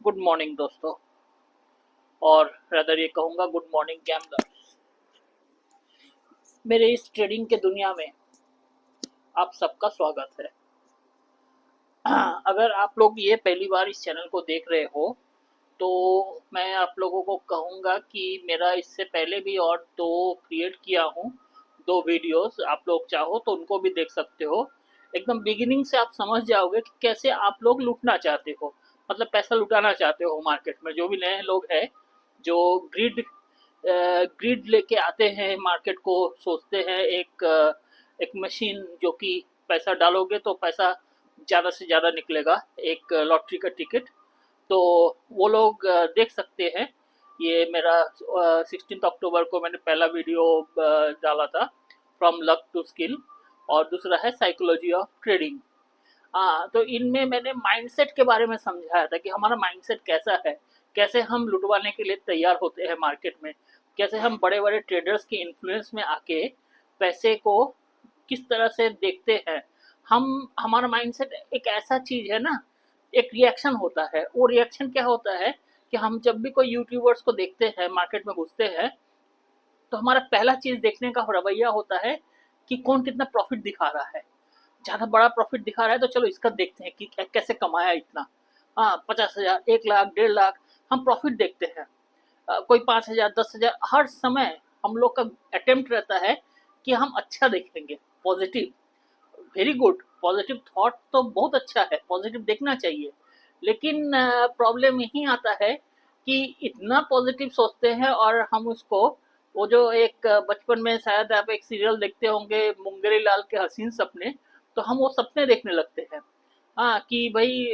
Good morning दोस्तों। और rather ये कहूँगा गुड मॉर्निंग गैम्बलर्स। मेरे इस ट्रेडिंग के दुनिया में आप सबका स्वागत है। अगर आप लोग ये पहली बार इस चैनल को देख रहे हो तो मैं आप लोगों को कहूँगा कि मेरा इससे पहले भी और दो क्रिएट किया हूँ, दो वीडियोस। आप लोग चाहो तो उनको भी देख सकते हो। एकदम बिगिनिंग से आप समझ जाओगे कि कैसे आप लोग लूटना चाहते हो, मतलब पैसा लुटाना चाहते हो मार्केट में। जो भी नए लोग हैं जो ग्रिड लेके आते हैं मार्केट को, सोचते हैं एक मशीन जो कि पैसा डालोगे तो पैसा ज़्यादा से ज़्यादा निकलेगा, एक लॉटरी का टिकट। तो वो लोग देख सकते हैं। ये मेरा 16 अक्टूबर को मैंने पहला वीडियो डाला था, फ्रॉम लक टू स्किल। और दूसरा है साइकोलॉजी ऑफ ट्रेडिंग। हाँ, तो इनमें मैंने माइंडसेट के बारे में समझाया था कि हमारा माइंडसेट कैसा है, कैसे हम लुटवाने के लिए तैयार होते हैं मार्केट में, कैसे हम बड़े बड़े ट्रेडर्स के इन्फ्लुएंस में आके पैसे को किस तरह से देखते हैं। हमारा माइंडसेट एक ऐसा चीज है ना, एक रिएक्शन होता है। वो रिएक्शन क्या होता है कि हम जब भी कोई यूट्यूबर्स को देखते हैं, मार्केट में घुसते हैं, तो हमारा पहला चीज देखने का रवैया होता है कि कौन कितना प्रॉफिट दिखा रहा है। ज़्यादा बड़ा प्रॉफिट दिखा रहा है तो चलो इसका देखते हैं कि कैसे कमाया इतना। हाँ, 50,000, 1 लाख, 1.5 लाख हम प्रॉफिट देखते हैं। कोई 5,000, 10,000, हर समय हम लोग का अटेम्प्ट रहता है कि हम अच्छा देखेंगे, positive. Very good, positive thought तो बहुत अच्छा है, पॉजिटिव देखना चाहिए। लेकिन प्रॉब्लम यही आता है कि इतना पॉजिटिव सोचते हैं और हम उसको, वो जो एक बचपन में शायद आप एक सीरियल देखते होंगे, मुंगेरी लाल के हसीन सपने, तो हम वो सपने देखने लगते हैं। हाँ कि भाई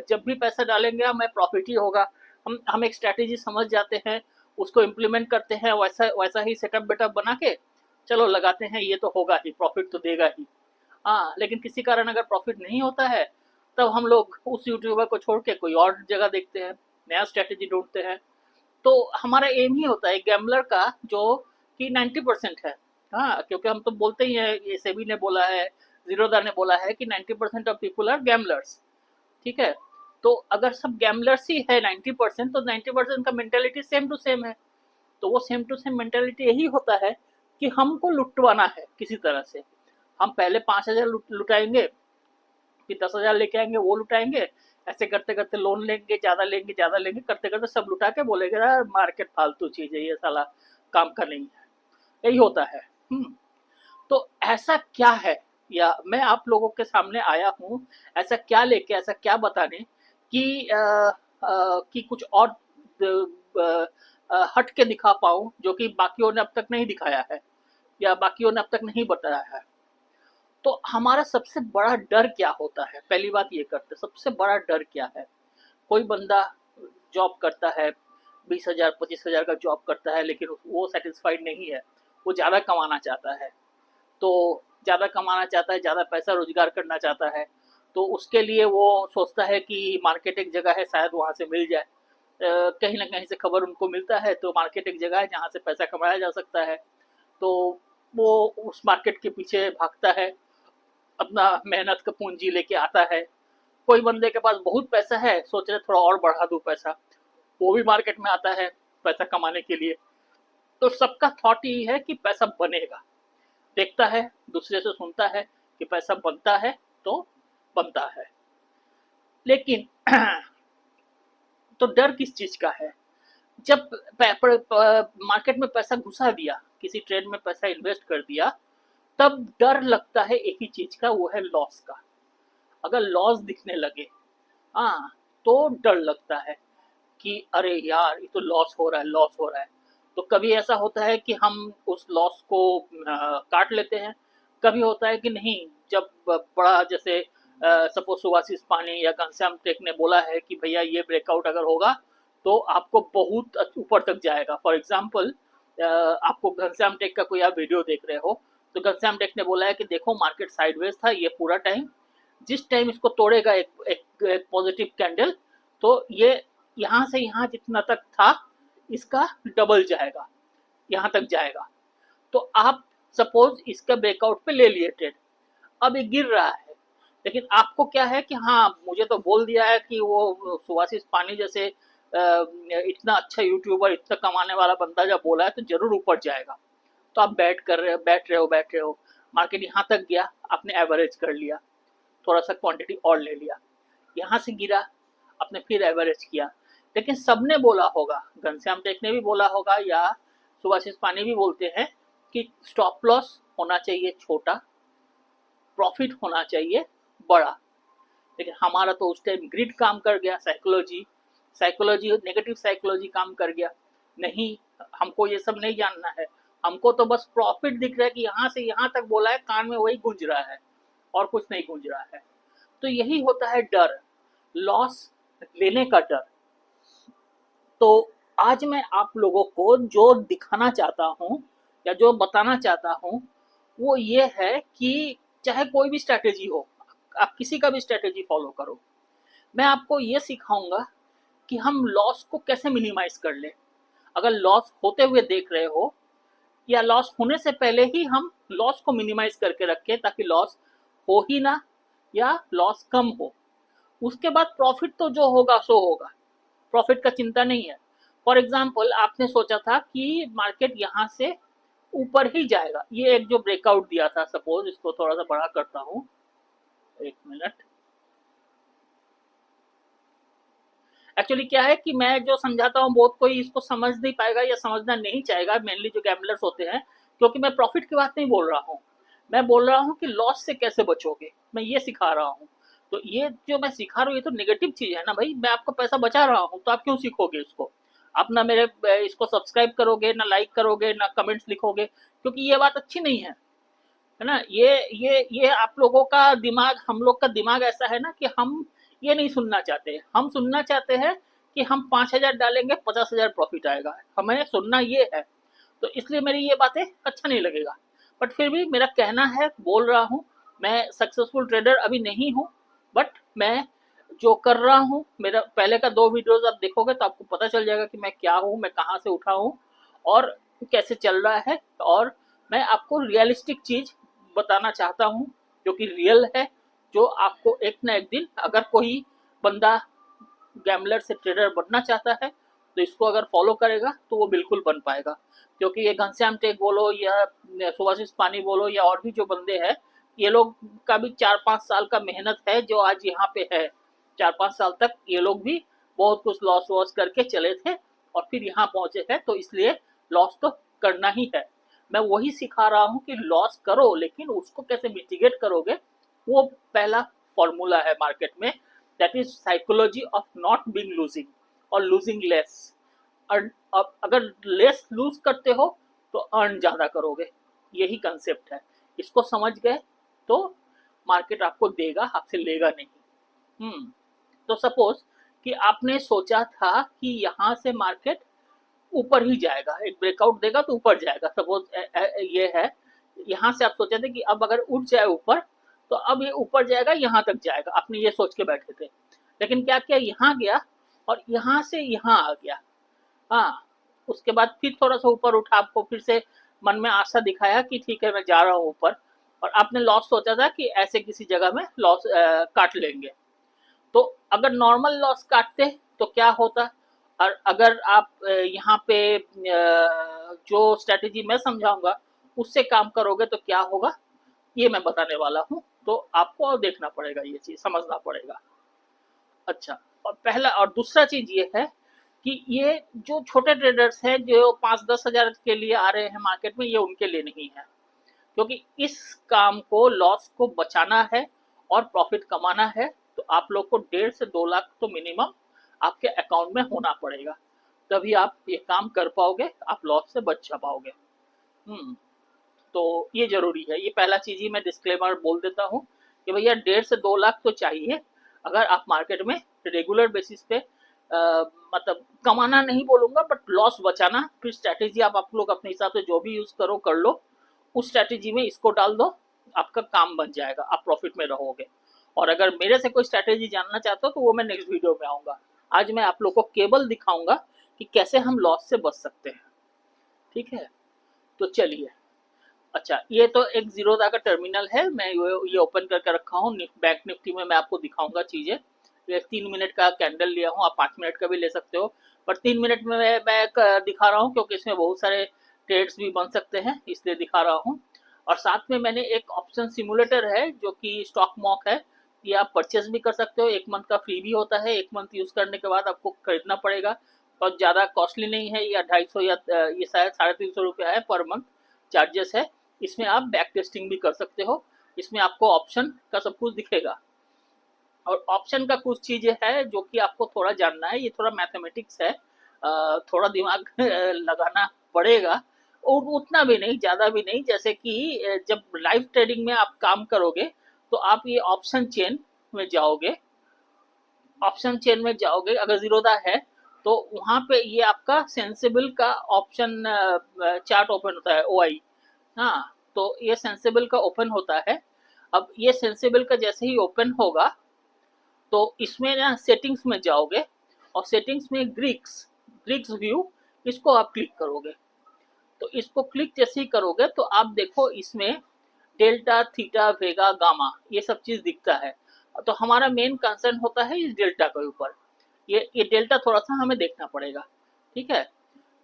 जब भी पैसा डालेंगे हमें प्रॉफिट ही होगा। हम एक स्ट्रैटेजी समझ जाते हैं, उसको इम्प्लीमेंट करते हैं, वैसा वैसा ही सेटअप बेटअप बना के चलो लगाते हैं, ये तो होगा ही, प्रॉफिट तो देगा ही। हाँ, लेकिन किसी कारण अगर प्रॉफिट नहीं होता है तब हम लोग उस यूट्यूबर को छोड़ के कोई और जगह देखते हैं, नया स्ट्रैटेजी ढूंढते हैं। तो हमारा एम ही होता है गैम्बलर का, जो कि 90% है। हाँ, क्योंकि हम तो बोलते ही हैं, ये सेबी ने बोला है, जीरोदा ने बोला है कि 90% ऑफ पीपुल आर गैम्बलर्स। ठीक है, तो अगर सब गैम्बलर्स ही है 90%, तो 90% का मेंटेलिटी सेम टू सेम है। तो वो सेम टू सेम मेंटेलिटी यही होता है कि हमको लुटवाना है किसी तरह से। हम पहले 5,000 लुटाएंगे, फिर 10,000 लेके आएंगे, वो लुटाएंगे। ऐसे करते करते लोन लेंगे, ज्यादा लेंगे, ज्यादा लेंगे, करते करते सब लुटा के बोलेंगे यार मार्केट फालतू चीज है, ये साला काम का नहीं है। यही होता है। तो ऐसा क्या है, या मैं आप लोगों के सामने आया हूँ ऐसा क्या लेके, ऐसा क्या बताने कि कि कुछ और हट के दिखा पाऊँ, जो कि बाकियों ने अब तक नहीं दिखाया है या बाकियों ने अब तक नहीं बताया है। तो हमारा सबसे बड़ा डर क्या होता है, पहली बात ये करते, सबसे बड़ा डर क्या है। कोई बंदा जॉब करता है, 20,000, 25,000 का जॉब करता है, लेकिन वो सेटिस्फाइड नहीं है, वो ज़्यादा कमाना चाहता है। तो ज़्यादा कमाना चाहता है, ज़्यादा पैसा रोजगार करना चाहता है। तो उसके लिए वो सोचता है कि मार्केट एक जगह है, शायद वहाँ से मिल जाए। कहीं ना कहीं से खबर उनको मिलता है तो मार्केट एक जगह है जहाँ से पैसा कमाया जा सकता है। तो वो उस मार्केट के पीछे भागता है, अपना मेहनत का पूंजी लेके आता है। कोई बंदे के पास बहुत पैसा है, सोच रहे थोड़ा और बढ़ा दूं पैसा, वो भी मार्केट में आता है पैसा कमाने के लिए। तो सबका थॉट यही है कि पैसा बनेगा, देखता है, दूसरे से सुनता है कि पैसा बनता है तो बनता है। लेकिन तो डर किस चीज का है, जब मार्केट में पैसा घुसा दिया, किसी ट्रेड में पैसा इन्वेस्ट कर दिया, तब डर लगता है एक ही चीज का, वो है लॉस का। अगर लॉस दिखने लगे, हाँ, तो डर लगता है कि अरे यार ये तो लॉस हो रहा है, लॉस हो रहा है। तो कभी ऐसा होता है कि हम उस लॉस को काट लेते हैं। कभी होता है कि नहीं, जब बड़ा जैसे सपोज सुभाषिस पानी या घनश्याम टेक ने बोला है कि भैया ये ब्रेकआउट अगर होगा तो आपको बहुत ऊपर तक जाएगा। फॉर एग्जाम्पल, आपको घनश्याम टेक का कोई आप वीडियो देख रहे हो, तो घनश्याम टेक ने बोला है कि देखो मार्केट साइडवेज था ये पूरा टाइम, जिस टाइम इसको तोड़ेगा एक पॉजिटिव कैंडल, तो ये यहाँ से यहाँ जितना तक था इसका डबल जाएगा, यहाँ तक जाएगा। तो आप सपोज इसका ब्रेकआउट पे ले लिए ट्रेड, अब ये गिर रहा है, लेकिन आपको क्या है कि हाँ, मुझे तो बोल दिया है कि वो सुभाषिस पानी जैसे इतना अच्छा यूट्यूबर, इतना कमाने वाला बंदा जब बोला है तो जरूर ऊपर जाएगा। तो आप बैठ रहे हो, मार्केट यहाँ तक गया, आपने एवरेज कर लिया, थोड़ा सा क्वांटिटी और ले लिया, यहाँ से गिरा, आपने फिर एवरेज किया। लेकिन सबने बोला होगा, घनश्याम टेक ने भी बोला होगा, या सुभाषिस पानी भी बोलते हैं कि स्टॉप लॉस होना चाहिए छोटा, प्रॉफिट होना चाहिए बड़ा। लेकिन हमारा तो उस टाइम ग्रिड काम कर गया, साइकोलॉजी नेगेटिव साइकोलॉजी काम कर गया। नहीं, हमको ये सब नहीं जानना है, हमको तो बस प्रॉफिट दिख रहा है कि यहाँ से यहाँ तक बोला है, कान में वही गूंज रहा है और कुछ नहीं गूंज रहा है। तो यही होता है डर, लॉस लेने का डर। तो आज मैं आप लोगों को जो दिखाना चाहता हूँ या जो बताना चाहता हूँ वो ये है कि चाहे कोई भी स्ट्रैटेजी हो, आप किसी का भी स्ट्रैटेजी फॉलो करो, मैं आपको ये सिखाऊंगा कि हम लॉस को कैसे मिनिमाइज कर ले। अगर लॉस होते हुए देख रहे हो या लॉस होने से पहले ही हम लॉस को मिनिमाइज करके रखें ताकि लॉस हो ही ना या लॉस कम हो। उसके बाद प्रॉफिट तो जो होगा सो होगा, प्रॉफिट का चिंता नहीं है। फॉर एग्जाम्पल आपने सोचा था कि मार्केट यहाँ से ऊपर ही जाएगा, ये एक जो ब्रेकआउट दिया था, सपोज इसको थोड़ा सा बड़ा करता हूँ, एक मिनट। एक्चुअली क्या है कि मैं जो समझाता हूँ बहुत कोई इसको समझ नहीं पाएगा या समझना नहीं चाहेगा, मेनली जो गैम्बलर्स होते हैं, क्योंकि मैं प्रॉफिट की बात नहीं बोल रहा हूँ, मैं बोल रहा हूँ कि लॉस से कैसे बचोगे, मैं ये सिखा रहा हूँ। तो ये जो मैं सिखा रहा हूँ ये तो नेगेटिव चीज है ना भाई, मैं आपको पैसा बचा रहा हूँ तो आप क्यों सीखोगे इसको। आप ना मेरे इसको सब्सक्राइब करोगे, ना लाइक करोगे, ना कमेंट्स लिखोगे, क्योंकि ये बात अच्छी नहीं है ना। ये आप लोगों का दिमाग, हम लोग का दिमाग ऐसा है ना कि हम ये नहीं सुनना चाहते, हम सुनना चाहते हैं कि हम 5,000 डालेंगे 50,000 प्रॉफिट आएगा, हमें सुनना ये है। तो इसलिए मेरी ये बातें अच्छा नहीं लगेगा, बट फिर भी मेरा कहना है, बोल रहा हूँ। मैं सक्सेसफुल ट्रेडर अभी नहीं हूँ, बट मैं जो कर रहा हूँ, मेरा पहले का 2 वीडियोस आप देखोगे तो आपको पता चल जाएगा कि मैं क्या हूँ, मैं कहाँ से उठा हूँ और कैसे चल रहा है। और मैं आपको रियलिस्टिक चीज बताना चाहता हूँ जो कि रियल है, जो आपको एक ना एक दिन, अगर कोई बंदा गैम्बलर से ट्रेडर बनना चाहता है तो इसको अगर फॉलो करेगा तो वो बिल्कुल बन पाएगा। क्योंकि ये घनश्याम टेक बोलो या सुभाषिस पानी बोलो या और भी जो बंदे हैं, ये लोग का भी 4-5 साल का मेहनत है जो आज यहाँ पे है। 4-5 साल तक ये लोग भी बहुत कुछ लॉस वॉस करके चले थे और फिर यहाँ पहुंचे हैं, तो इसलिए लॉस तो करना ही है। मैं वही सिखा रहा हूँ कि लॉस करो, लेकिन उसको कैसे मिटिगेट करोगे, वो पहला फॉर्मूला है मार्केट में, that is psychology of not being losing और लूजिंग लेस। अगर लेस लूज करते हो तो अर्न ज्यादा करोगे, यही कंसेप्ट है। इसको समझ गए तो मार्केट आपको देगा, आपसे लेगा नहीं। तो सपोज कि आपने सोचा था कि यहाँ से मार्केट ऊपर ही जाएगा, एक ब्रेकआउट देगा तो ऊपर जाएगा, सपोज ये है। यहाँ से आप सोचे थे कि अब अगर उठ जाए ऊपर तो अब ये ऊपर जाएगा, यहाँ तक जाएगा, आपने ये सोच के बैठे थे। लेकिन क्या किया, यहाँ गया और यहाँ से यहाँ आ गया। हाँ, उसके बाद फिर थोड़ा सा ऊपर उठा, आपको फिर से मन में आशा दिखाया कि ठीक है मैं जा रहा हूँ ऊपर, और आपने लॉस सोचा था कि ऐसे किसी जगह में लॉस काट लेंगे। तो अगर नॉर्मल लॉस काटते तो क्या होता, और अगर आप यहाँ पे जो स्ट्रेटेजी मैं समझाऊंगा उससे काम करोगे तो क्या होगा, ये मैं बताने वाला हूँ। तो आपको और देखना पड़ेगा, ये चीज समझना पड़ेगा। अच्छा, और पहला और दूसरा चीज ये है कि ये जो छोटे ट्रेडर्स हैं जो 5-10 हज़ार के लिए आ रहे हैं मार्केट में, ये उनके लिए नहीं है। क्योंकि इस काम को, लॉस को बचाना है और प्रॉफिट कमाना है तो आप लोग को 1.5 से 2 लाख तो मिनिमम आपके अकाउंट में होना पड़ेगा, तभी आप ये काम कर पाओगे, आप लॉस से बच जा पाओगे। तो ये जरूरी है, ये पहला चीज ही मैं डिस्क्लेमर बोल देता हूँ कि भैया 1.5 से 2 लाख तो चाहिए अगर आप मार्केट में रेगुलर बेसिस पे मतलब कमाना नहीं बोलूंगा बट लॉस बचाना। फिर स्ट्रैटेजी आप लोग अपने हिसाब से जो भी यूज करो कर लो, उस स्ट्रैटेजी में इसको डाल दो, आपका काम बन जाएगा, आप प्रॉफिट में रहोगे। और अगर मेरे से कोई स्ट्रैटेजी जानना चाहते हो तो वो मैं नेक्स्ट वीडियो में आऊंगा। आज मैं आप लोग को केवल दिखाऊंगा कि कैसे हम लॉस से बच सकते हैं। ठीक है, तो चलिए, अच्छा, ये तो एक जीरोधा का टर्मिनल है, मैं ये ओपन करके रखा हूँ। बैंक निफ्टी में मैं आपको दिखाऊंगा चीजें। ये 3 मिनट का कैंडल लिया हूँ, आप 5 मिनट का भी ले सकते हो, पर 3 मिनट में मैं दिखा रहा हूँ क्योंकि इसमें बहुत सारे ट्रेड्स भी बन सकते हैं, इसलिए दिखा रहा हूँ। और साथ में मैंने एक ऑप्शन सिमुलेटर है जो कि स्टॉक मॉक है, ये आप परचेस भी कर सकते हो, 1 मंथ का फ्री भी होता है, 1 मंथ यूज करने के बाद आपको खरीदना पड़ेगा। और ज़्यादा कॉस्टली नहीं है, या 250 या ये शायद 350 रुपया है पर मंथ चार्जेस है। इसमें आप बैक टेस्टिंग भी कर सकते हो, इसमें आपको ऑप्शन का सब कुछ दिखेगा। और ऑप्शन का कुछ चीजें है जो कि आपको थोड़ा जानना है, ये थोड़ा मैथमेटिक्स है, थोड़ा दिमाग लगाना पड़ेगा, और उतना भी नहीं, ज्यादा भी नहीं। जैसे कि जब लाइव ट्रेडिंग में आप काम करोगे तो आप ये ऑप्शन चेन में जाओगे, ऑप्शन चेन में जाओगे, अगर जीरोधा है तो वहां पे ये आपका सेंसिबल का ऑप्शन चार्ट ओपन होता है, ओआई। हाँ, तो ये सेंसिबल का ओपन होता है। अब ये सेंसिबल का जैसे ही ओपन होगा तो इसमें ना सेटिंग्स में जाओगे, और सेटिंग्स में ग्रीक्स ग्रीक्स व्यू, इसको आप क्लिक करोगे। तो इसको क्लिक जैसे ही करोगे तो आप देखो इसमें डेल्टा, थीटा, वेगा, गामा, ये सब चीज दिखता है। तो हमारा मेन कंसर्न होता है इस डेल्टा के ऊपर, ये डेल्टा थोड़ा सा हमें देखना पड़ेगा। ठीक है,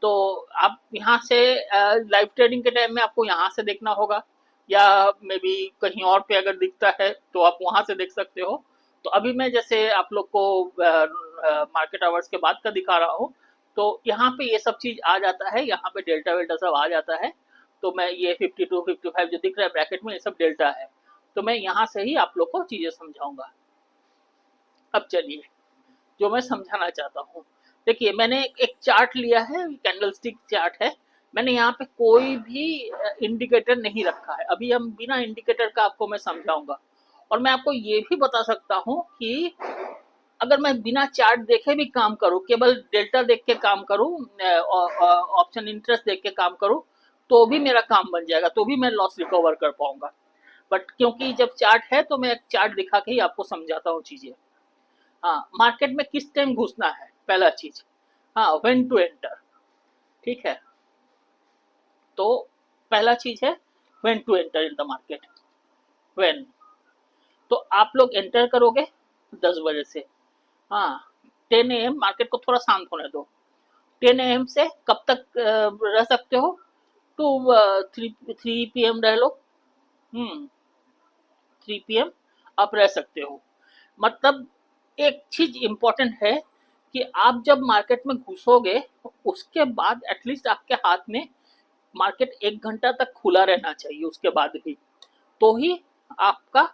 तो आप यहाँ से लाइव ट्रेडिंग के टाइम में आपको यहाँ से देखना होगा, या मे बी कहीं और पे अगर दिखता है तो आप वहां से देख सकते हो। तो अभी मैं जैसे आप लोग को मार्केट आवर्स के बाद का दिखा रहा हूँ, तो यहाँ पे ये सब चीज आ जाता है, यहाँ पे डेल्टा वेल्टा सब आ जाता है। तो मैं ये 52 55 जो दिख रहा है ब्रैकेट में, ये सब डेल्टा है। तो मैं यहाँ से ही आप लोग को चीजें समझाऊंगा। अब चलिए, जो मैं समझाना चाहता हूँ, देखिए मैंने एक चार्ट लिया है, कैंडल स्टिक चार्ट है। मैंने यहाँ पे कोई भी इंडिकेटर नहीं रखा है, अभी हम बिना इंडिकेटर का आपको मैं समझाऊंगा। और मैं आपको ये भी बता सकता हूँ कि अगर मैं बिना चार्ट देखे भी काम करूँ, केवल डेल्टा देख के काम करूँ, ऑप्शन इंटरेस्ट देख के काम करूँ, तो भी मेरा काम बन जाएगा, तो भी मैं लॉस रिकवर कर पाऊंगा। बट क्योंकि जब चार्ट है तो मैं एक चार्ट दिखा के ही आपको समझाता हूँ चीजें। हाँ, मार्केट में किस टाइम घुसना है, पहला चीज। हाँ, व्हेन टू एंटर। ठीक है, तो पहला चीज है when to enter in the market. When, तो आप लोग एंटर करोगे 10 बजे से। हाँ, 10 AM मार्केट को थोड़ा शांत होने दो। 10 AM से कब तक रह सकते हो, टू 3 PM रह लो। 3 PM आप रह सकते हो। मतलब एक चीज इंपॉर्टेंट है कि आप जब मार्केट में घुसोगे उसके बाद एटलीस्ट आपके हाथ में मार्केट 1 घंटा तक खुला रहना चाहिए, उसके बाद भी, तो ही आपका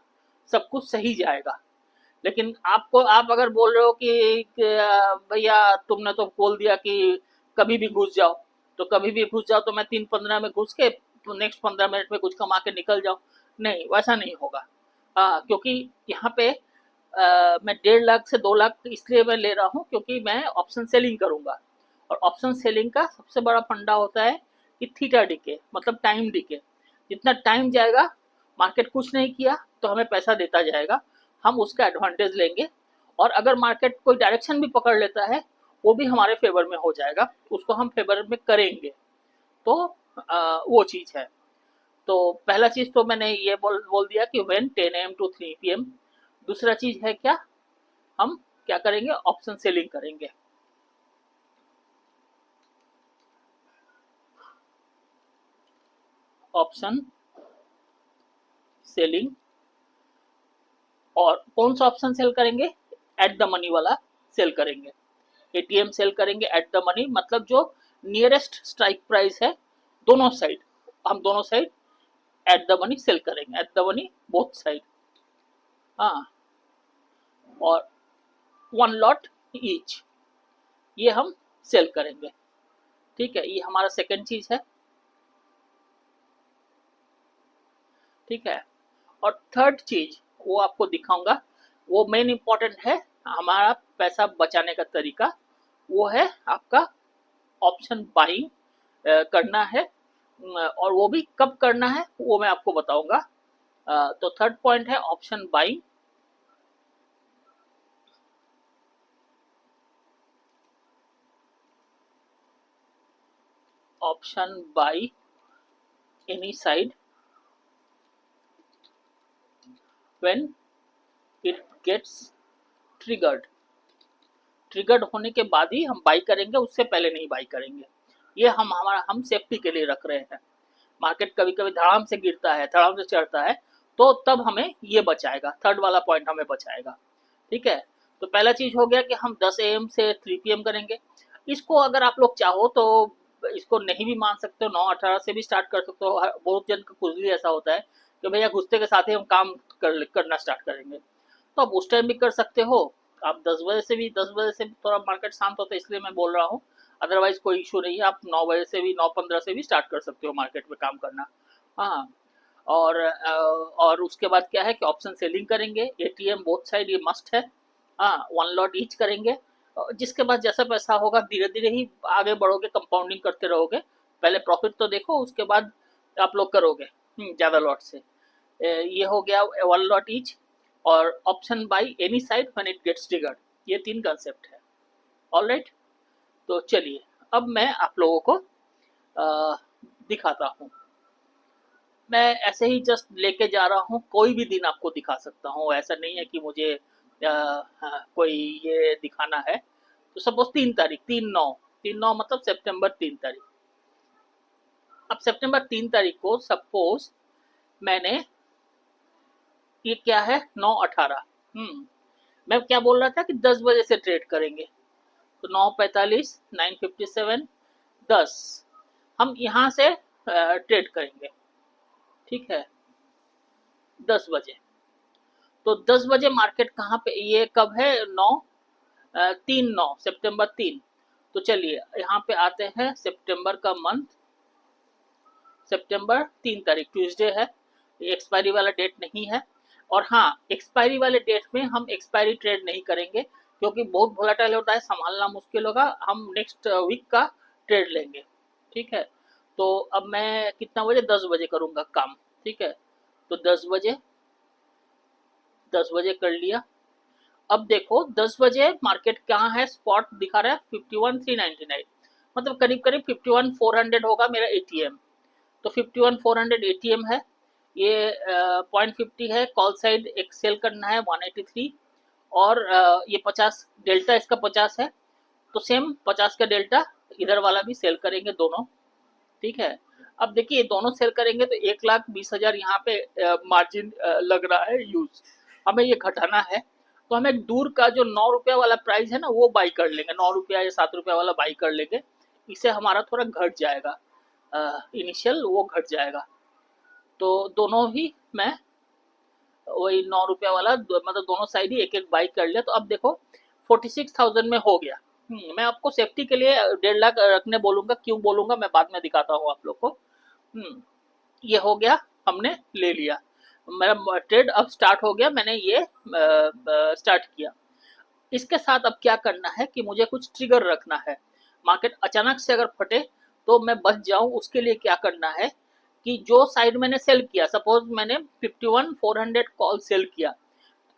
सब कुछ सही जाएगा। लेकिन आपको, आप अगर बोल रहे हो कि भैया तुमने तो बोल दिया कि कभी भी घुस जाओ, तो कभी भी घुस जाओ, तो मैं 3-15 में घुस के तो नेक्स्ट 15 मिनट में कुछ कमा के निकल जाऊं, नहीं, वैसा नहीं होगा। क्योंकि यहाँ पे मैं 1.5 लाख से 2 लाख इसलिए मैं ले रहा हूँ क्योंकि मैं ऑप्शन सेलिंग करूंगा। और ऑप्शन सेलिंग का सबसे बड़ा फंडा होता है कि थीटा डिके, मतलब टाइम डिके। जितना टाइम जाएगा, मार्केट कुछ नहीं किया तो हमें पैसा देता जाएगा, हम उसका एडवांटेज लेंगे। और अगर मार्केट कोई डायरेक्शन भी पकड़ लेता है, वो भी हमारे फेवर में हो जाएगा, उसको हम फेवर में करेंगे। तो वो चीज़ है। तो पहला चीज़ तो मैंने ये बोल दिया कि व्हेन 10 AM टू 3 PM। दूसरा चीज़ है क्या, हम क्या करेंगे, ऑप्शन सेलिंग करेंगे। ऑप्शन सेलिंग, और कौन सा ऑप्शन सेल करेंगे, एट द मनी वाला सेल करेंगे। एटीएम सेल करेंगे एट द मनी, मतलब जो नियरेस्ट स्ट्राइक प्राइस है, दोनों साइड, हम दोनों side at the money sell करेंगे, at the money both side. हाँ, और 1 लॉट ईच, ये हम सेल करेंगे। ठीक है, ये हमारा सेकंड चीज है। ठीक है, और थर्ड चीज वो आपको दिखाऊंगा, वो मेन इंपॉर्टेंट है, हमारा पैसा बचाने का तरीका। वो है आपका ऑप्शन बाइंग करना है, और वो भी कब करना है वो मैं आपको बताऊंगा। तो थर्ड पॉइंट है option buying. Option buy any side, when it gets triggered. Triggered होने के बाद ही हम बाई करेंगे, उससे पहले नहीं बाई करेंगे। ये हम सेफ्टी के लिए रख रहे हैं। मार्केट कभी कभी धड़ाम से गिरता है, धड़ाम से चढ़ता है, तो तब हमें ये बचाएगा, थर्ड वाला पॉइंट हमें बचाएगा। ठीक है, तो पहला चीज हो गया कि हम 10 AM से 3 PM करेंगे। इसको अगर आप लोग चाहो तो इसको नहीं भी मान सकते हो, 9-18 से भी स्टार्ट कर सकते हो। बहुत जन का कुछ भी ऐसा होता है कि भैया घुसते के साथ ही हम काम करना स्टार्ट करेंगे, तो आप उस टाइम भी कर सकते हो। आप 10 बजे से भी, 10 बजे से थोड़ा मार्केट शांत होता है इसलिए मैं बोल रहा हूँ, अदरवाइज कोई इशू नहीं है। आप 9 बजे से भी, 9:15 से भी स्टार्ट कर सकते हो मार्केट में काम करना। हाँ, और उसके बाद क्या है कि ऑप्शन सेलिंग करेंगे, एटीएम बोथ साइड, ये मस्ट है। हाँ, 1 लॉट ईच करेंगे, जिसके बाद जैसा पैसा होगा धीरे धीरे ही आगे बढ़ोगे, कंपाउंडिंग करते रहोगे। पहले प्रॉफिट तो देखो, उसके बाद आप लोग करोगे ज़्यादा लॉट से। ये हो गया 1 लॉट ईच, और option buy any side when it gets triggered. ये 3 कंसेप्ट है। ऑलराइट, तो चलिए अब मैं आप लोगों को दिखाता हूँ। मैं ऐसे ही जस्ट लेके जा रहा हूँ, कोई भी दिन आपको दिखा सकता हूँ, ऐसा नहीं है कि मुझे कोई ये दिखाना है। तो सपोज 3 तारीख, 3/9 मतलब सितंबर 3 तारीख। अब सितंबर 3 तारीख को सपोज मैंने, ये क्या है 9:18, मैं क्या बोल रहा था कि 10 बजे से ट्रेड करेंगे, तो 9:45, 9:57, 10 हम यहाँ से ट्रेड करेंगे। ठीक है, 10 बजे। तो 10 बजे मार्केट कहाँ पे, ये कब है 3/9 सितंबर 3। तो चलिए यहाँ पे आते हैं, सितंबर का मंथ, सितंबर 3 तारीख ट्यूसडे है, एक्सपायरी वाला डेट नहीं है। और हाँ, एक्सपायरी वाले डेट में हम एक्सपायरी ट्रेड नहीं करेंगे, क्योंकि बहुत वोलेटाइल होता है, संभालना मुश्किल होगा। हम नेक्स्ट वीक का ट्रेड लेंगे। ठीक है, तो अब मैं कितना बजे, 10 बजे करूँगा काम। ठीक है, तो 10 बजे कर लिया। अब देखो 10 बजे मार्केट कहाँ है, स्पॉट दिखा रहा है 51,399, मतलब करीब करीब 51,400 होगा मेरा एटीएम। तो 51,400 एटीएम है। ये 0.50 है, कॉल साइड एक सेल करना है 183, और ये 50 डेल्टा, इसका 50 है, तो सेम 50 का डेल्टा इधर वाला भी सेल करेंगे दोनों। ठीक है, अब देखिए दोनों सेल करेंगे तो 1,20,000 यहाँ पे मार्जिन लग रहा है यूज, हमें ये घटाना है। तो हमें दूर का जो 9 रुपया वाला प्राइस है ना, वो बाई कर लेंगे, 9 रुपया या 7 रुपया वाला बाई कर लेंगे। इससे हमारा थोड़ा घट जाएगा, इनिशियल वो घट जाएगा। तो दोनों ही मैं वही 9 रुपया वाला मतलब दोनों साइड ही एक एक बाई कर लिया। तो अब देखो 46,000 में हो गया। मैं आपको सेफ्टी के लिए 1.5 लाख रखने बोलूंगा, क्यों बोलूंगा मैं बाद में दिखाता हूँ आप लोग को। ये हो गया, हमने ले लिया, मेरा ट्रेड अब स्टार्ट हो गया, मैंने ये स्टार्ट किया। इसके साथ अब क्या करना है कि मुझे कुछ ट्रिगर रखना है। मार्केट अचानक से अगर फटे तो मैं बच जाऊं, उसके लिए क्या करना है कि जो साइड मैंने सेल किया, सपोज मैंने 51,400 कॉल सेल किया,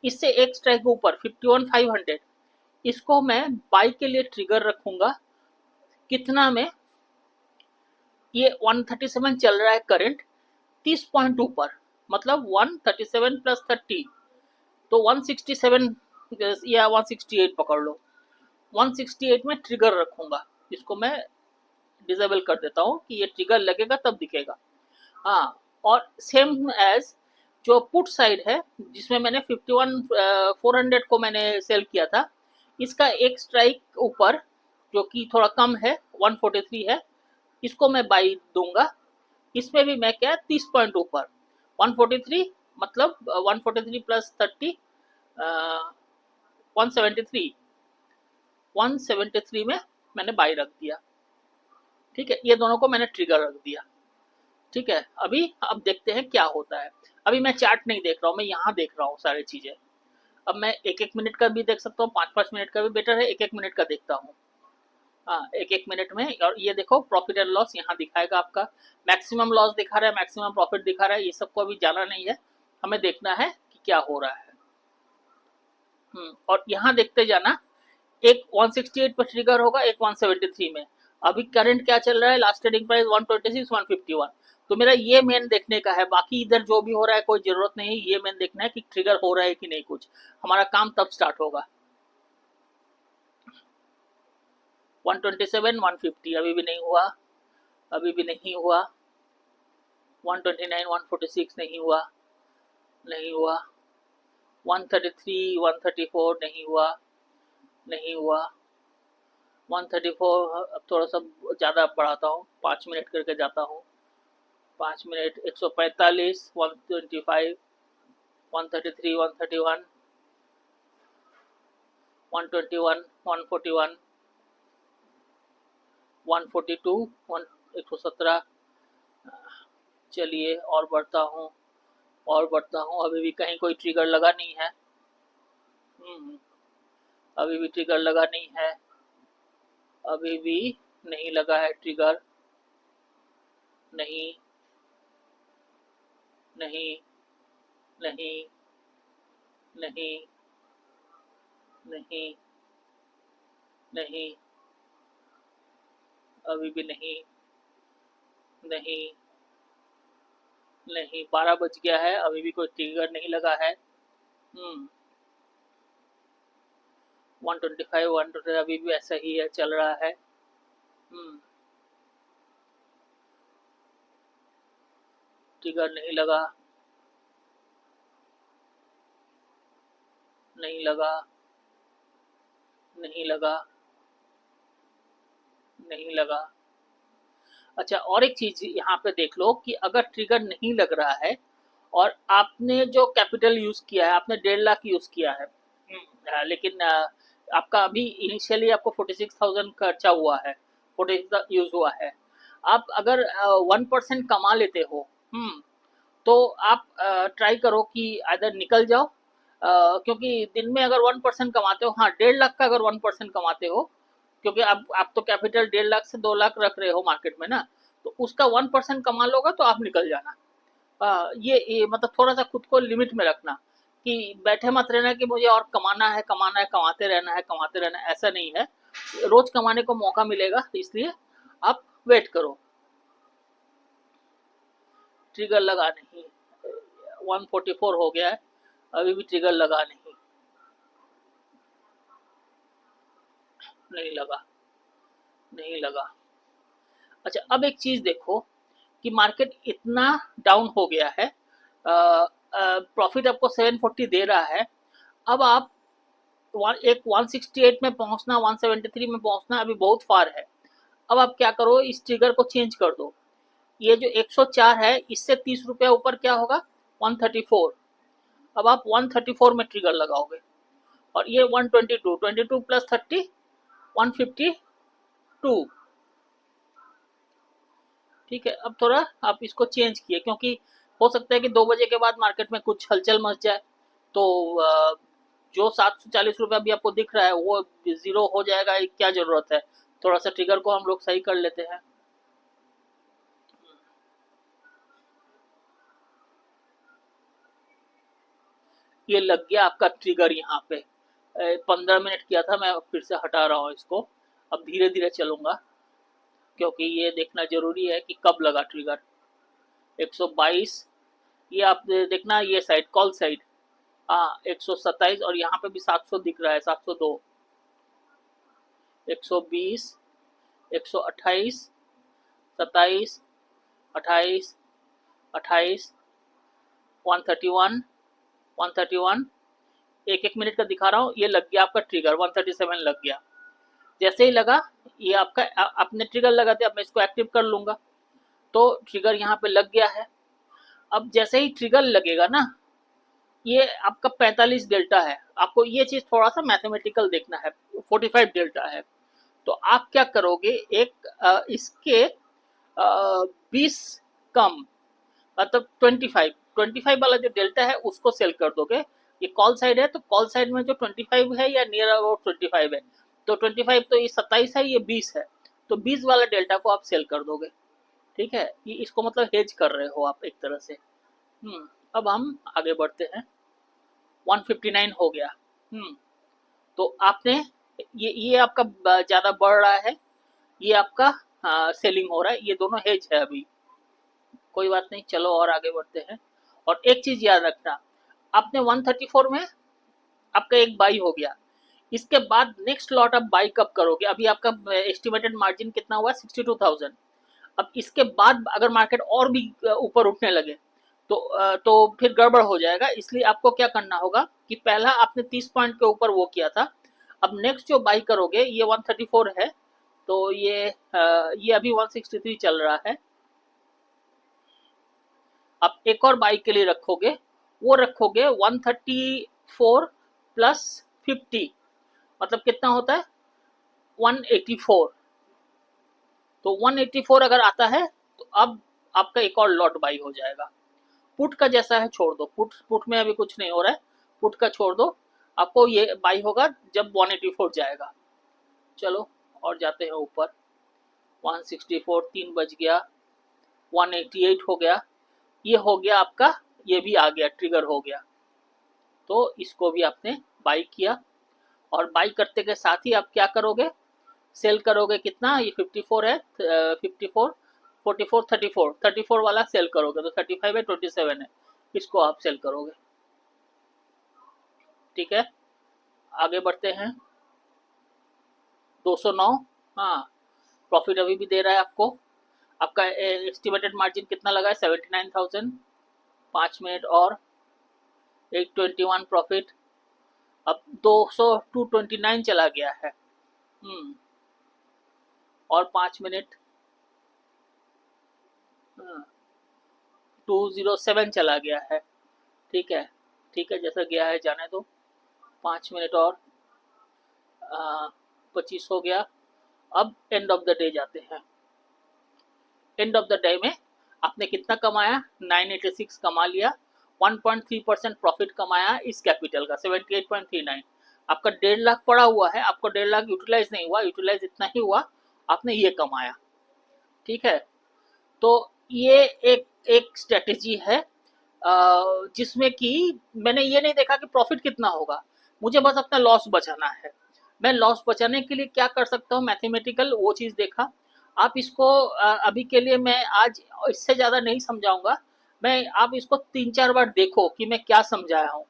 इससे एक स्ट्राइक ऊपर 51,500, इसको मैं बाई के लिए ट्रिगर रखूंगा। कितना में, ये 137 चल रहा है करंट, 30 पॉइंट ऊपर, मतलब 137 प्लस 30, तो 167 या 168 पकड़ लो, 168 में ट्रिगर रखूंगा। इसको मैं डिसेबल कर देता हूँ कि ये ट्रिगर लगेगा तब दिखेगा। हाँ, और सेम एज जो पुट साइड है, जिसमें मैंने 51,400 को मैंने सेल किया था, इसका एक स्ट्राइक ऊपर जो कि थोड़ा कम है, 143 है, इसको मैं बाई दूंगा। इसमें भी मैं क्या, 30 पॉइंट ऊपर 143, मतलब 143 प्लस 30 173, 173 में मैंने बाई रख दिया। ठीक है, ये दोनों को मैंने ट्रिगर रख दिया। ठीक है, अभी अब देखते हैं क्या होता है। अभी मैं चार्ट नहीं देख रहा हूँ, मैं यहाँ देख रहा हूँ सारी चीजें। अब मैं 1-1 मिनट का भी देख सकता हूँ, 5-5 मिनट का भी, बेटर है 1-1 मिनट का देखता हूँ। हाँ, 1-1 मिनट में, और ये देखो प्रॉफिट एंड लॉस यहाँ दिखाएगा, आपका मैक्सिमम लॉस दिखा रहा है, मैक्सिमम प्रॉफिट दिखा रहा है। ये सबको अभी जाना नहीं है, हमें देखना है कि क्या हो रहा है। और यहाँ देखते जाना, एक 168 पर ट्रिगर होगा, एक 173 में। अभी करंट क्या चल रहा है, लास्ट ट्रेडिंग प्राइस 126, 151, तो मेरा ये मेन देखने का है, बाकी इधर जो भी हो रहा है कोई जरूरत नहीं है, ये मेन देखना है कि ट्रिगर हो रहा है कि नहीं, कुछ हमारा काम तब स्टार्ट होगा। 127 150 अभी भी नहीं हुआ, अभी भी नहीं हुआ। 129 146 नहीं हुआ, नहीं हुआ। 133 134 नहीं हुआ, नहीं हुआ। 134 अब थोड़ा सा ज़्यादा बढ़ाता हूँ, 5 मिनट करके जाता हूँ। 5 मिनट 145 125 133 131 121 141 142 117। चलिए और बढ़ता हूँ, और बढ़ता हूँ। अभी भी कहीं कोई ट्रिगर लगा नहीं है। अभी भी ट्रिगर लगा नहीं है, अभी भी नहीं लगा है ट्रिगर। नहीं, नहीं, नहीं, नहीं, नहीं, नहीं, अभी भी नहीं, नहीं, नहीं। 12 बज गया है, अभी भी कोई ट्रिगर नहीं लगा है। 125 120 अभी भी ऐसा ही है, चल रहा है। ट्रिगर नहीं लगा, नहीं लगा, नहीं लगा, नहीं लगा। अच्छा, और एक चीज यहाँ पे देख लो कि अगर ट्रिगर नहीं लग रहा है और आपने जो कैपिटल यूज किया है, आपने 1.5 लाख यूज किया है, लेकिन आपका अभी इनिशियली आपको 46,000 खर्चा हुआ है, 46 यूज हुआ है। आप अगर 1% कमा लेते हो, तो आप ट्राई करो कि इधर निकल जाओ, क्योंकि दिन में अगर 1% कमाते हो, हाँ 1.5 लाख का अगर 1% कमाते हो, क्योंकि आप तो कैपिटल 1.5 लाख से 2 लाख रख रहे हो मार्केट में ना, तो उसका 1% कमा लोगे तो आप निकल जाना। ये मतलब थोड़ा सा खुद को लिमिट में रखना, कि बैठे मत रहना कि मुझे और कमाना है, कमाना है, कमाते रहना है, कमाते रहना है, ऐसा नहीं है। रोज कमाने को मौका मिलेगा, इसलिए आप वेट करो। ट्रिगर लगा नहीं, 144 हो गया है, अभी भी ट्रिगर लगा नहीं, नहीं लगा, नहीं लगा। अच्छा, अब एक चीज देखो कि मार्केट इतना डाउन हो गया है, प्रॉफिट आपको 740 दे रहा है। अब आप एक 168 में पहुंचना, 173 में पहुंचना अभी बहुत फार है। अब आप क्या करो, इस ट्रिगर को चेंज कर दो। ये जो 104 है, इससे 30 रुपया ऊपर क्या होगा, 134। अब आप 134 में ट्रिगर लगाओगे, और ये 122, 22 प्लस 30 152। ठीक है, अब थोड़ा आप इसको चेंज किए, क्योंकि हो सकता है कि 2 बजे के बाद मार्केट में कुछ हलचल मच जाए, तो जो 740 रुपया भी आपको दिख रहा है वो जीरो हो जाएगा, क्या जरूरत है। थोड़ा सा ट्रिगर को हम लोग सही कर लेते हैं। ये लग गया आपका ट्रिगर यहाँ पे, 15 मिनट किया था, मैं फिर से हटा रहा हूँ इसको। अब धीरे धीरे चलूंगा, क्योंकि ये देखना जरूरी है कि कब लगा ट्रिगर। 122, ये आप देखना, ये साइड कॉल साइड, हाँ 127, और यहाँ पे भी 700 दिख रहा है, 702, 120, 128, 27, 28, 28, 131, 131। एक एक मिनट का दिखा रहा हूँ, ये लग गया आपका ट्रिगर, 137 लग गया। जैसे ही लगा, ये आपका अपने ट्रिगर लगा थे, अब मैं इसको एक्टिव कर लूंगा, तो ट्रिगर यहाँ पे लग गया है। अब जैसे ही ट्रिगर लगेगा ना, ये आपका 45 डेल्टा है, आपको ये चीज थोड़ा सा मैथमेटिकल देखना है। 45 डेल्टा है, तो आप क्या करोगे, एक इसके 20 कम, मतलब 25 वाला जो डेल्टा है उसको सेल कर दोगे। ये कॉल साइड है, तो कॉल साइड में जो 25 है या नियर अबाउट 25 है, तो 25 तो ये 27 है, ये 20 है, तो 20 वाला डेल्टा को आप सेल कर दोगे। ठीक है, ये इसको मतलब हेज कर रहे हो आप एक तरह से। अब हम आगे बढ़ते हैं। 159 हो गया। तो आपने ये आपका ज्यादा बढ़ रहा है, ये आपका सेलिंग हो रहा है, ये दोनों हेज है अभी। कोई बात नहीं, चलो और आगे बढ़ते हैं। और एक चीज याद रखना, आपने 134 में आपका एक बाई हो गया, इसके बाद नेक्स्ट लॉट आप बाई कब करोगे? अभी आपका एस्टिमेटेड मार्जिन कितना हुआ? 62,000। अब इसके बाद अगर मार्केट और भी ऊपर उठने लगे तो फिर गड़बड़ हो जाएगा। इसलिए आपको क्या करना होगा कि पहला आपने 30 पॉइंट के ऊपर वो किया था, अब नेक्स्ट जो बाई करोगे ये 134 है, तो ये अभी 163 चल रहा है। अब एक और बाई के लिए रखोगे, वो रखोगे 134 प्लस 50, मतलब कितना होता है? 184। तो 184 अगर आता है तो अब आपका एक और लॉट बाई हो जाएगा। पुट का जैसा है छोड़ दो, पुट में अभी कुछ नहीं हो रहा है, पुट का छोड़ दो, आपको ये बाई होगा जब 184 जाएगा। चलो और जाते हैं ऊपर। 164, 3 बज गया, 188 हो गया, ये हो गया आपका, ये भी आ गया, ट्रिगर हो गया। तो इसको भी आपने बाई किया, और बाई करते के साथ ही आप क्या करोगे? सेल करोगे कितना? ये 54 है, 54, 44, 34, 34 वाला सेल करोगे, तो 35 है, 27 है, इसको आप सेल करोगे। ठीक है, आगे बढ़ते हैं। 209, हाँ, प्रॉफिट अभी भी दे रहा है आपको। आपका एस्टिमेटेड मार्जिन कितना लगा है? 79,000। 5 मिनट और, 821 प्रॉफिट। अब 200 229 चला गया है। और 5 मिनट, 207 चला गया है। ठीक है, ठीक है, जैसा गया है जाने दो। 5 मिनट और, 25 हो गया। अब एंड ऑफ द डे जाते हैं। एंड ऑफ द डे में आपने कितना कमाया? 986 कमा लिया, 1.3% प्रॉफिट कमाया इस कैपिटल का, 78.39। आपका 1.5 लाख पड़ा हुआ है, आपको 1.5 लाख यूटिलाइज नहीं हुआ, यूटिलाइज इतना ही हुआ, आपने ये कमाया। ठीक है, तो ये एक एक स्ट्रेटेजी है जिसमें कि मैंने ये नहीं देखा कि प्रॉफिट कितना होगा, मुझे बस अपना लॉस बचाना है। मैं लॉस बचाने के लिए क्या कर सकता हूँ, मैथमेटिकल वो चीज़ देखा। आप इसको अभी के लिए मैं आज इससे ज़्यादा नहीं समझाऊंगा, मैं आप इसको 3-4 बार देखो कि मैं क्या समझाया हूँ।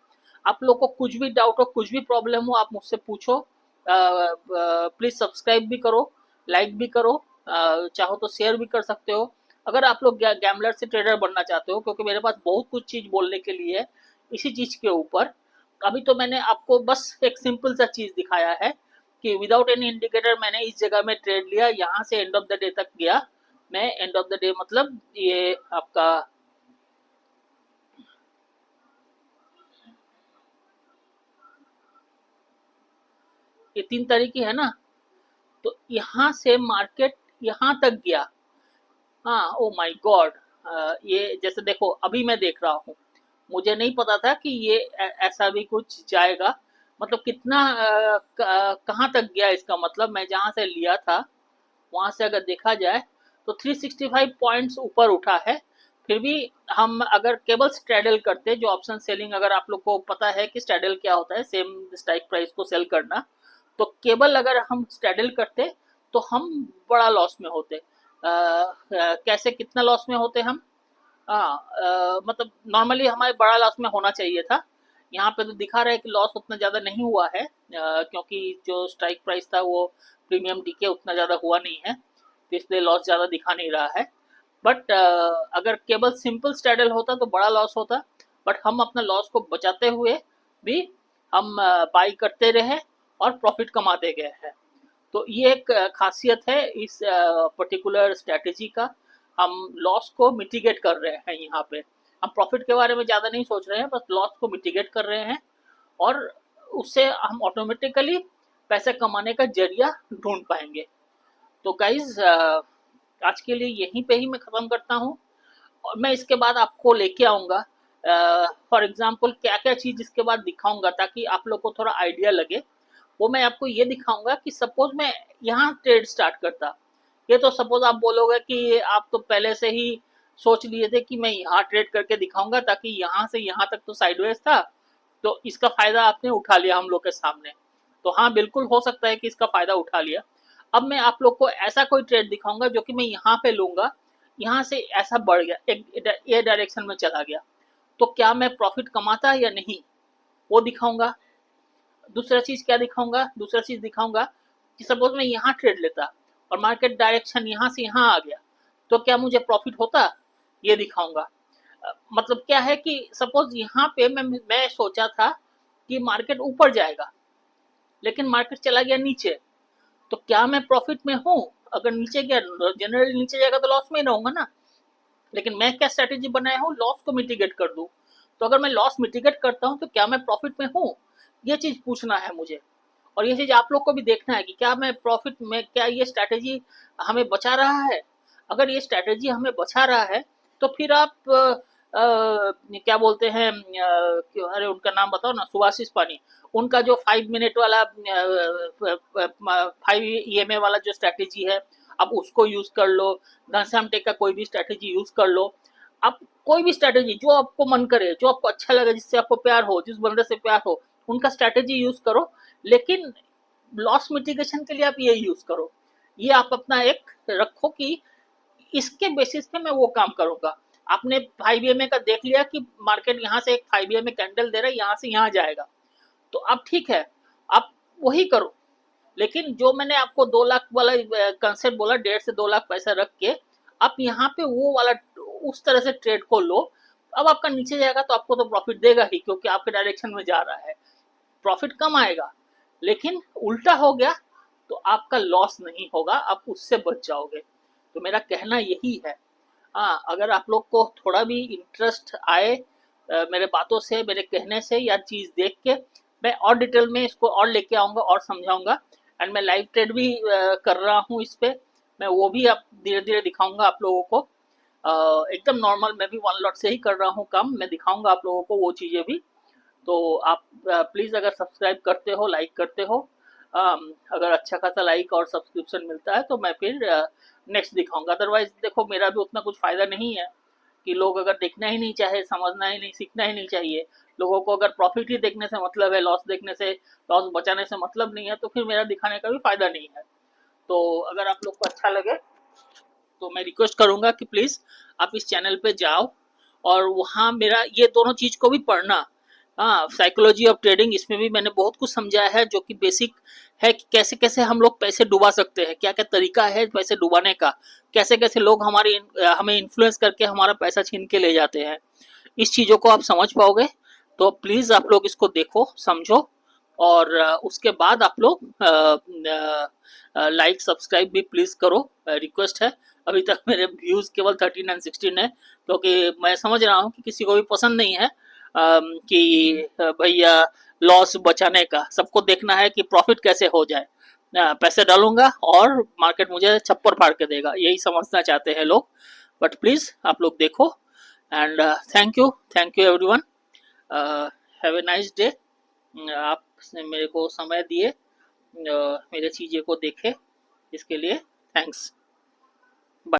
आप लोग को कुछ भी डाउट हो, कुछ भी प्रॉब्लम हो, आप मुझसे पूछो। प्लीज़ सब्सक्राइब भी करो, लाइक भी करो, चाहो तो शेयर भी कर सकते हो। अगर आप लोग गैम्बलर से ट्रेडर बनना चाहते हो, क्योंकि मेरे पास बहुत कुछ चीज़ बोलने के लिए है इसी चीज़ के ऊपर। अभी तो मैंने आपको बस एक सिंपल सा चीज़ दिखाया है कि विदाउट एनी इंडिकेटर मैंने इस जगह में ट्रेड लिया, यहाँ से एंड ऑफ द डे तक गया। मैं एंड ऑफ द डे मतलब ये आपका ये 3 तारीख की है ना, तो यहाँ से मार्केट यहाँ तक गया। हाँ, ओ माय गॉड, ये जैसे देखो अभी मैं देख रहा हूँ, मुझे नहीं पता था कि ये ऐसा भी कुछ जाएगा। मतलब कितना कहाँ तक गया, इसका मतलब मैं जहाँ से लिया था वहाँ से अगर देखा जाए तो 365 पॉइंट्स ऊपर उठा है। फिर भी हम अगर केवल स्ट्रैडल करते, जो ऑप्शन सेलिंग, अगर आप लोग को पता है कि स्ट्रैडल क्या होता है, सेम स्ट्राइक प्राइस को सेल करना, तो केवल अगर हम स्ट्रैडल करते तो हम बड़ा लॉस में होते। कैसे, कितना लॉस में होते हम? हाँ, मतलब नॉर्मली हमारे बड़ा लॉस में होना चाहिए था। यहाँ पे तो दिखा रहा है कि लॉस उतना ज़्यादा नहीं हुआ है, क्योंकि जो स्ट्राइक प्राइस था वो प्रीमियम डीके उतना ज़्यादा हुआ नहीं है, तो इसलिए लॉस ज़्यादा दिखा नहीं रहा है। बट अगर केवल सिंपल स्ट्रैडल होता तो बड़ा लॉस होता। बट हम अपना लॉस को बचाते हुए भी हम बाई करते रहे और प्रॉफिट कमाते गए हैं। तो ये एक खासियत है इस पर्टिकुलर स्ट्रैटेजी का। हम लॉस को मिटिगेट कर रहे हैं यहाँ पे, हम प्रॉफिट के बारे में ज़्यादा नहीं सोच रहे हैं, बस लॉस को मिटिगेट कर रहे हैं, और उससे हम ऑटोमेटिकली पैसे कमाने का जरिया ढूंढ पाएंगे। तो गाइज आज के लिए यहीं पे ही मैं ख़त्म करता हूँ, और मैं इसके बाद आपको लेके आऊँगा फॉर एग्जांपल क्या क्या चीज़ इसके बाद दिखाऊंगा, ताकि आप लोग को थोड़ा आइडिया लगे। वो मैं आपको ये दिखाऊंगा कि सपोज मैं यहाँ ट्रेड स्टार्ट करता, ये तो सपोज आप बोलोगे कि आप तो पहले से ही सोच लिए थे कि मैं यहाँ ट्रेड करके दिखाऊंगा, ताकि यहाँ से यहाँ तक तो साइडवेज था, तो इसका फायदा आपने उठा लिया हम लोग के सामने। तो हाँ, बिल्कुल हो सकता है कि इसका फायदा उठा लिया। अब मैं आप लोग को ऐसा कोई ट्रेड दिखाऊंगा जो कि मैं यहाँ पे लूंगा, यहाँ से ऐसा बढ़ गया, एक ए डायरेक्शन में चला गया, तो क्या मैं प्रॉफिट कमाता या नहीं, वो दिखाऊंगा। दूसरा चीज क्या दिखाऊंगा, दूसरा चीज दिखाऊंगा कि सपोज मैं यहाँ ट्रेड लेता और मार्केट डायरेक्शन यहाँ से यहाँ आ गया, तो क्या मुझे प्रॉफिट होता, ये दिखाऊंगा। मतलब क्या है कि सपोज यहाँ पे मैं सोचा था कि मार्केट ऊपर जाएगा, लेकिन मार्केट चला गया नीचे, तो क्या मैं प्रॉफिट में हूँ? अगर नीचे गया, जनरली नीचे जाएगा तो लॉस में ही रहूंगा ना। लेकिन मैं क्या स्ट्रेटेजी बनाया हूँ, लॉस को मिटिगेट कर दूं। तो अगर मैं लॉस मिटिगेट करता हूँ तो क्या मैं प्रॉफिट में हूँ, ये चीज पूछना है मुझे। और ये चीज आप लोग को भी देखना है कि क्या मैं प्रॉफिट में, क्या ये स्ट्रैटेजी हमें बचा रहा है। अगर ये स्ट्रैटेजी हमें बचा रहा है तो फिर आप क्या बोलते हैं, अरे उनका नाम बताओ ना, सुभाषिस पानी, उनका जो 5 मिनट वाला 5 EMA वाला जो स्ट्रैटेजी है, आप उसको यूज कर लो। घनश्याम टेक का कोई भी स्ट्रैटेजी यूज कर लो। आप कोई भी स्ट्रैटेजी जो आपको मन करे, जो आपको अच्छा लगे, जिससे आपको प्यार हो, जिस बंदे से प्यार हो, उनका स्ट्रैटेजी यूज करो। लेकिन लॉस मिटिगेशन के लिए आप ये यूज करो, ये आप अपना एक रखो कि इसके बेसिस पे मैं वो काम करूंगा। आपने 5 EMA का देख लिया कि मार्केट यहाँ से एक 5 EMA कैंडल दे रहा है, यहाँ से यहाँ जाएगा, तो अब ठीक है, आप वही करो। लेकिन जो मैंने आपको 2 लाख वाला कंसेप्ट बोला, 1.5 से 2 लाख पैसा रख के आप यहाँ पे वो वाला उस तरह से ट्रेड को लो। अब आपका नीचे जाएगा तो आपको तो प्रॉफिट देगा ही, क्योंकि आपके डायरेक्शन में जा रहा है, प्रॉफिट कम आएगा। लेकिन उल्टा हो गया तो आपका लॉस नहीं होगा, आप उससे बच जाओगे। तो मेरा कहना यही है। हाँ, अगर आप लोग को थोड़ा भी इंटरेस्ट आए मेरे बातों से, मेरे कहने से या चीज देख के, मैं और डिटेल में इसको और लेके आऊंगा और समझाऊंगा। एंड मैं लाइव ट्रेड भी कर रहा हूँ इस पे, मैं वो भी आप धीरे धीरे दिखाऊंगा आप लोगों को। एकदम नॉर्मल मैं भी 1 लॉट से ही कर रहा हूँ काम, मैं दिखाऊंगा आप लोगों को वो चीजें भी। तो आप प्लीज़ अगर सब्सक्राइब करते हो, लाइक करते हो, अगर अच्छा खासा लाइक और सब्सक्रिप्शन मिलता है तो मैं फिर नेक्स्ट दिखाऊंगा। अदरवाइज देखो, मेरा भी उतना कुछ फ़ायदा नहीं है कि लोग अगर देखना ही नहीं चाहे, समझना ही नहीं, सीखना ही नहीं चाहिए। लोगों को अगर प्रॉफिट ही देखने से मतलब है, लॉस देखने से, लॉस बचाने से मतलब नहीं है, तो फिर मेरा दिखाने का भी फ़ायदा नहीं है। तो अगर आप लोग को अच्छा लगे तो मैं रिक्वेस्ट करूंगा कि प्लीज़ आप इस चैनल पे जाओ और वहाँ मेरा ये दोनों चीज़ को भी पढ़ना। हाँ, साइकोलॉजी ऑफ ट्रेडिंग, इसमें भी मैंने बहुत कुछ समझाया है जो कि बेसिक है कि कैसे कैसे हम लोग पैसे डुबा सकते हैं, क्या क्या तरीका है पैसे डुबाने का, कैसे कैसे लोग हमें इन्फ्लुएंस करके हमारा पैसा छीन के ले जाते हैं। इस चीज़ों को आप समझ पाओगे तो प्लीज़ आप लोग इसको देखो, समझो, और उसके बाद आप लोग लाइक सब्सक्राइब भी प्लीज़ करो, रिक्वेस्ट है। अभी तक मेरे व्यूज़ केवल 13 एंड 16 है, क्योंकि मैं समझ रहा हूँ कि किसी को भी पसंद नहीं है कि भैया लॉस बचाने का, सबको देखना है कि प्रॉफिट कैसे हो जाए। पैसे डालूंगा और मार्केट मुझे छप्पर फाड़ के देगा, यही समझना चाहते हैं लोग। बट प्लीज़ आप लोग देखो। And thank you everyone, have a nice day. आपने मेरे को समय दिए, मेरे चीज़ें को देखे, इसके लिए थैंक्स।